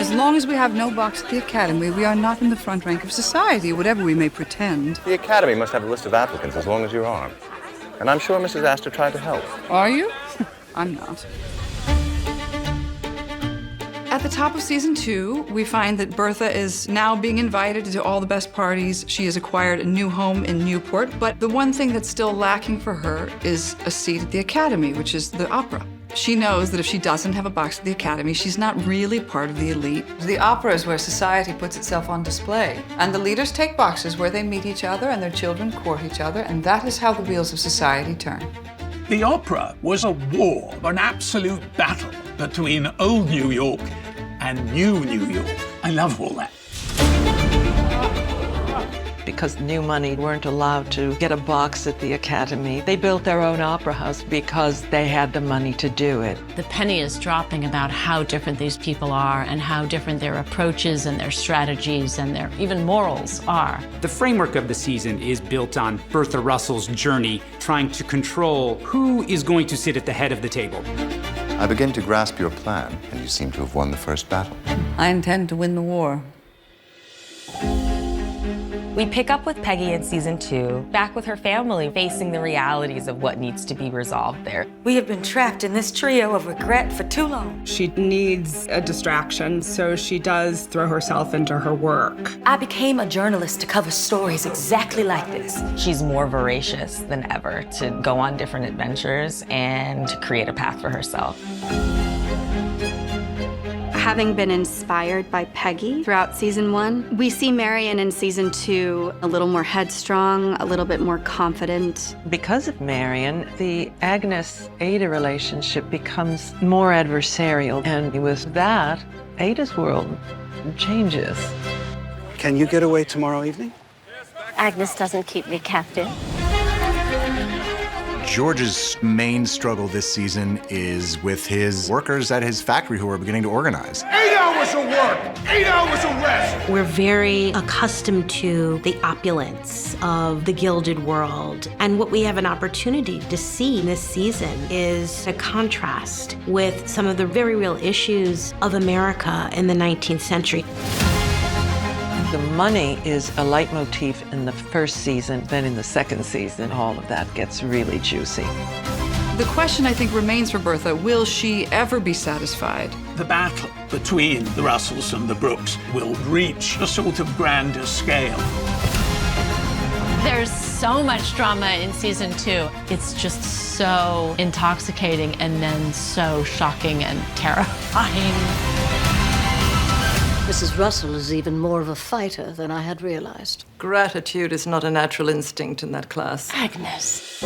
As long as we have no box at the Academy, we are not in the front rank of society, whatever we may pretend. The Academy must have a list of applicants as long as you are. And I'm sure Mrs. Astor tried to help. Are you? I'm not. At the top of season 2, we find that Bertha is now being invited to all the best parties. She has acquired a new home in Newport, but the one thing that's still lacking for her is a seat at the Academy, which is the opera. She knows that if she doesn't have a box at the Academy, she's not really part of the elite. The opera is where society puts itself on display. And the leaders take boxes where they meet each other and their children court each other, and that is how the wheels of society turn. The opera was a war, an absolute battle between old New York and new New York. I love all that. Because new money weren't allowed to get a box at the Academy, they built their own opera house because they had the money to do it. The penny is dropping about how different these people are and how different their approaches and their strategies and their even morals are. The framework of the season is built on Bertha Russell's journey, trying to control who is going to sit at the head of the table. I begin to grasp your plan, and you seem to have won the first battle. I intend to win the war. We pick up with Peggy in season 2, back with her family, facing the realities of what needs to be resolved there. We have been trapped in this trio of regret for too long. She needs a distraction, so she does throw herself into her work. I became a journalist to cover stories exactly like this. She's more voracious than ever to go on different adventures and to create a path for herself. Having been inspired by Peggy throughout season 1, we see Marian in season 2 a little more headstrong, a little bit more confident. Because of Marian, the Agnes-Ada relationship becomes more adversarial, and with that, Ada's world changes. Can you get away tomorrow evening? Agnes doesn't keep me captive. George's main struggle this season is with his workers at his factory who are beginning to organize. 8 hours of work, 8 hours of rest. We're very accustomed to the opulence of the Gilded world. And what we have an opportunity to see this season is a contrast with some of the very real issues of America in the 19th century. The money is a leitmotif in the first season, then in the second season, all of that gets really juicy. The question, I think, remains for Bertha, will she ever be satisfied? The battle between the Russells and the Brookes will reach a sort of grander scale. There's so much drama in season 2. It's just so intoxicating and then so shocking and terrifying. Mrs. Russell is even more of a fighter than I had realized. Gratitude is not a natural instinct in that class. Agnes.